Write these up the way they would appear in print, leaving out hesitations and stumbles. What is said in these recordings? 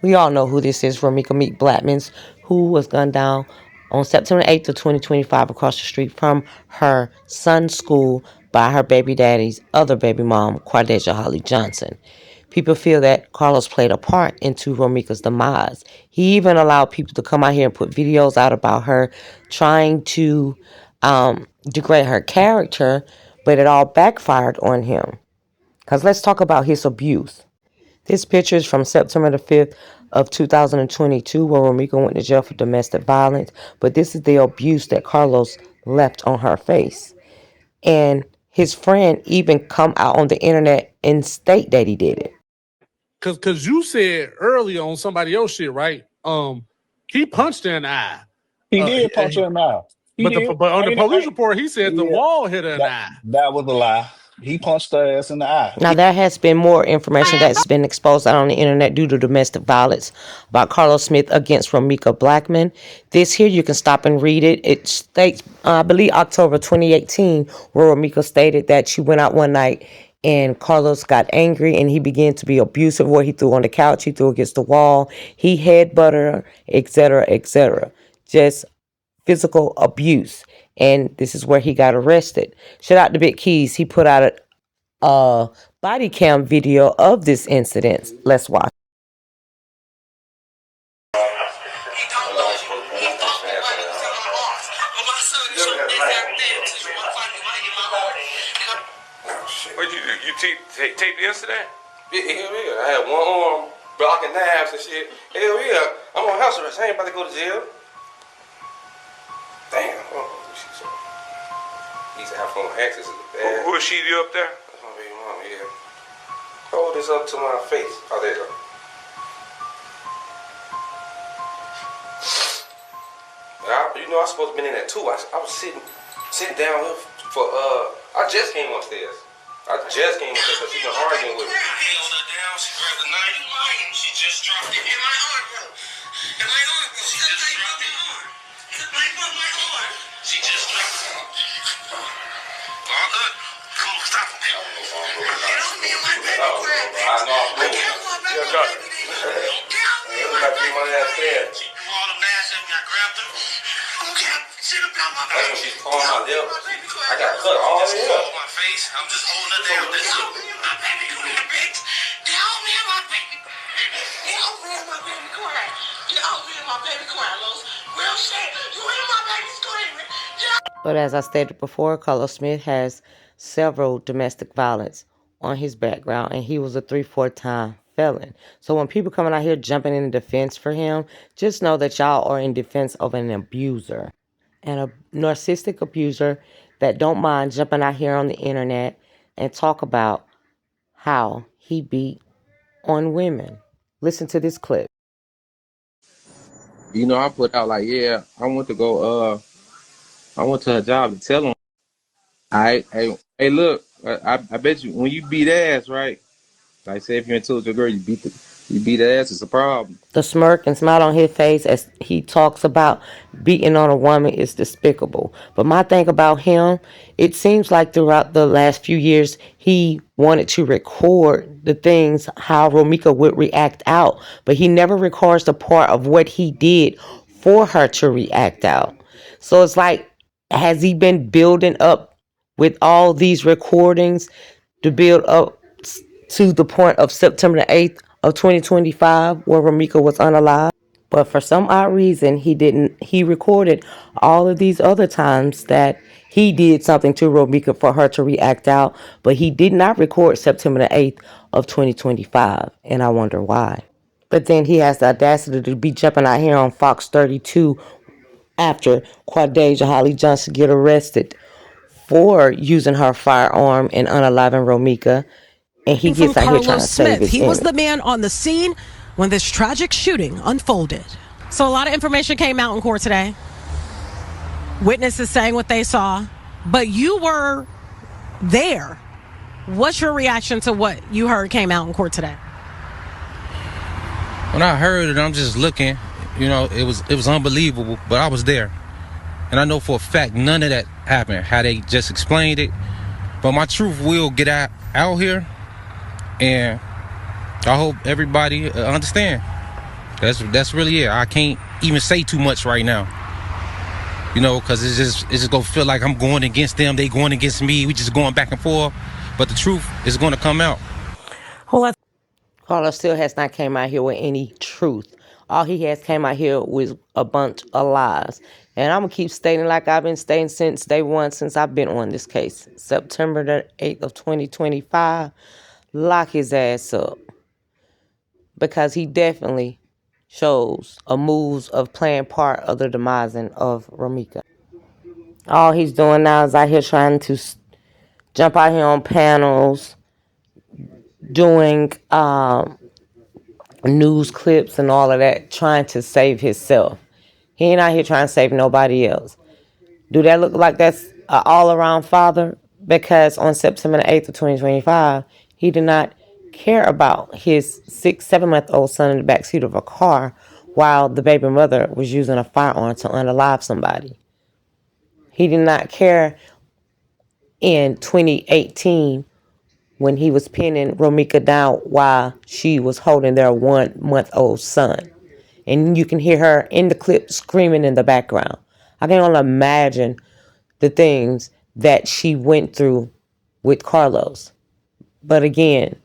We all know who this is, Romeca Blackmon, who was gunned down on September 8th of 2025 across the street from her son's school by her baby daddy's other baby mom, Quadeja Holly Johnson. People feel that Carlos played a part into Romeca's demise. He even allowed people to come out here and put videos out about her trying to degrade her character, but it all backfired on him. Because let's talk about his abuse. This picture is from September the 5th of 2022 where Romeca went to jail for domestic violence. But this is the abuse that Carlos left on her face. And his friend even come out on the internet and state that he did it. Cause you said earlier on somebody else shit, right? He punched her in the eye. He did punch her in the eye. But on the police report, he said the wall hit her in the eye. That was a lie. He punched her ass in the eye. Now, there has been more information that's been exposed out on the internet due to domestic violence about Carlos Smith against Romeca Blackmon. This here, you can stop and read it. It states, I believe, October 2018, where Romeca stated that she went out one night and Carlos got angry and he began to be abusive, where he threw on the couch, he threw against the wall, he headbutted her, etc., etc. Just physical abuse. And this is where he got arrested. Shout out to Big Keys. He put out a body cam video of this incident. Let's watch. What you do? You tape the incident? Yeah, hell yeah. I had one arm blocking knives and shit. Hell yeah. I'm on house arrest. I ain't about to go to jail. Damn. These iPhone access is bad. Who is she up there? That's my baby mama, yeah. Hold this up to my face. Oh, there you go. You know, I was supposed to be in there too. I was sitting down here for, I just came upstairs. Because she been arguing with me. I held her down. She grabbed the knife. You lying. She just dropped it in my arm, bro. In my arm, bro. She just dropped it. My arm. She just dropped it. Come on, stop him. Get off me and my baby crab. I know. Get off my baby crab. Get off me and my baby crab. She threw all the mask at me. I grabbed her. Okay, sit up on my baby. That's when she's pulling my lip. I got cut all the way up. My face. I'm just holding her down. Get off me and my baby crab, bitch. Get off me and my baby. Get off me and my baby crab. Get off me and my baby crab, Los. Real shit. You ain't my baby screaming. But as I stated before, Carlos Smith has several domestic violence on his background, and he was a 3-4-time felon. So when people coming out here jumping in defense for him, just know that y'all are in defense of an abuser, and a narcissistic abuser that don't mind jumping out here on the internet and talk about how he beat on women. Listen to this clip. You know, I put out like, yeah, I went to her job to tell him, hey, look, I bet you when you beat ass, right? Like, say if you're into a girl, you beat ass, it's a problem. The smirk and smile on his face as he talks about beating on a woman is despicable. But my thing about him, it seems like throughout the last few years, he wanted to record the things, how Romeca would react out. But he never records the part of what he did for her to react out. So it's like, has he been building up with all these recordings to build up to the point of September the 8th of 2025 where Romeca was unalive? But for some odd reason, he didn't. He recorded all of these other times that he did something to Romeca for her to react out, but he did not record September the 8th of 2025, and I wonder why. But then he has the audacity to be jumping out here on Fox 32 after Quadeja Holly Johnson get arrested for using her firearm and unaliving Romeca, and he gets out here trying to save his image. He was the man on the scene when this tragic shooting unfolded. So a lot of information came out in court today. Witnesses saying what they saw, but you were there. What's your reaction to what you heard came out in court today? When I heard it, I'm just looking. You know, it was unbelievable, but I was there. And I know for a fact none of that happened, how they just explained it. But my truth will get out here, and I hope everybody understand. That's really it. I can't even say too much right now. You know, because it's just gonna feel like I'm going against them, they going against me. We just going back and forth. But the truth is gonna come out. Well, let's Carlos still has not came out here with any truth. All he has came out here with a bunch of lies. And I'm going to keep stating like I've been stating since day one, since I've been on this case. September the 8th of 2025, lock his ass up. Because he definitely shows a moves of playing part of the demising of Romeca. All he's doing now is out here trying to jump out here on panels, doing news clips and all of that, trying to save himself. He ain't out here trying to save nobody else. Do that look like that's an all-around father? Because on September the 8th of 2025, he did not care about his 7-month-old son in the backseat of a car while the baby mother was using a firearm to unalive somebody. He did not care in 2018 when he was pinning Romeca down while she was holding their 1-month-old son. And you can hear her in the clip screaming in the background. I can only imagine the things that she went through with Carlos. But again,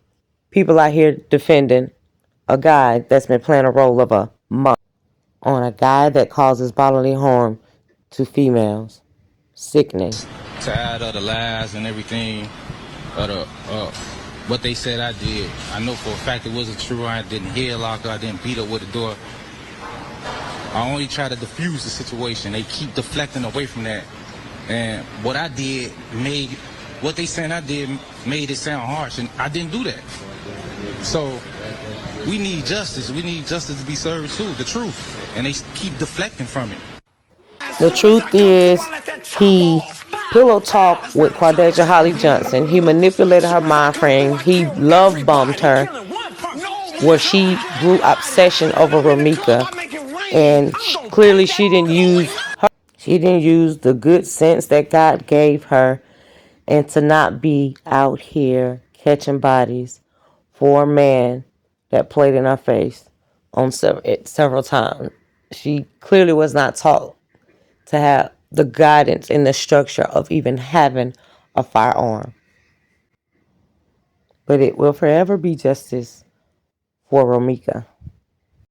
people out here defending a guy that's been playing a role of a mother on a guy that causes bodily harm to females. Sickening. Tired of the lies and everything. Of the what they said I did. I know for a fact it wasn't true. I didn't headlock her. I didn't beat her with the door. I only try to diffuse the situation. They keep deflecting away from that. And what I did what they saying I did made it sound harsh, and I didn't do that. So we need justice. We need justice to be served too, the truth. And they keep deflecting from it. The truth is, he pillow talked with Quadasia Holly Johnson. He manipulated her mind frame. He love bombed her, where she grew obsession over Romeca, and clearly she didn't use the good sense that God gave her, and to not be out here catching bodies for a man that played in her face on several times. She clearly was not taught to have the guidance and the structure of even having a firearm. But it will forever be justice for Romeca.